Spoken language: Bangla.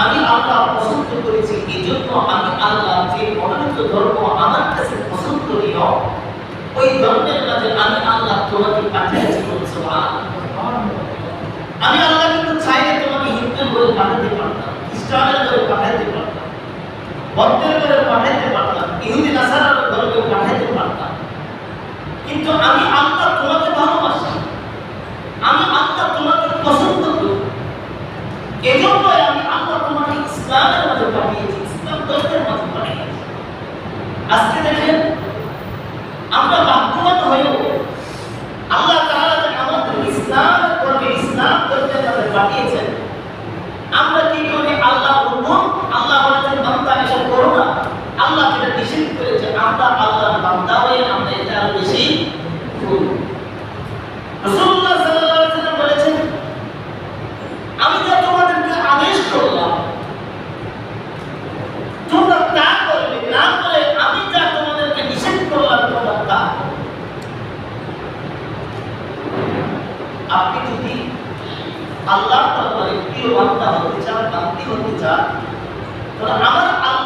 আমি আল্লাহ পছন্দ করেছি, এই জন্য আমি আল্লাহ যে মনোনীত ধর্ম আমার কাছে পছন্দনীয় ওই ধর্মের মাঝে আমি আল্লাহ তোমাকে পাঠিয়েছি। আমি আল্লাহ কিন্তু চাইলে তোমাকে হিন্দুর ঘরে পাঠাতে পারতাম, খ্রিস্টানের ঘরে পাঠাতে পারতাম, বৌদ্ধের ঘরে পাঠাতে পারতাম, ইহুদি নাসারার ঘরে পাঠাতে পারতাম, কিন্তু আমি আল্লাহ তোমাকে ভালোবাসি, আমি আল্লাহ তোমাকে পছন্দ করি, এজন্য আমি আল্লাহ তোমাকে ইসলামের মাঝে পাঠিয়েছি, ইসলাম ধর্মের মাঝে পাঠিয়েছি। আজকে দেখেন আমরা ভাগ্যবান হয়েও আল্লাহ তাআলা যে আমাদের ইসলাম ধর্মে, ইসলাম ধর্মের মাঝে পাঠিয়েছেন, আমরা কি করি? আল্লাহ বলবো, আল্লাহ বলেছেন বান্দা এসব করো না, আল্লাহ যেটা নিষেধ করেছে আমরা আল্লাহর বান্দা হয়ে আমরা এটা বেশি করি। রাসূলুল্লাহ সাল্লাল্লাহু আলাইহি ওয়াসাল্লাম বলেছেন, আমি যা তোমাদেরকে আদেশ করলাম তোমরা তা করবে, না করে আমি যা তোমাদেরকে নিষেধ করলাম তোমরা তা। আপনি যদি আল্লাহর দরবারে প্রিয় বান্দা হতে চান, বান্দী হতে চান, তাহলে আমার আল্লাহ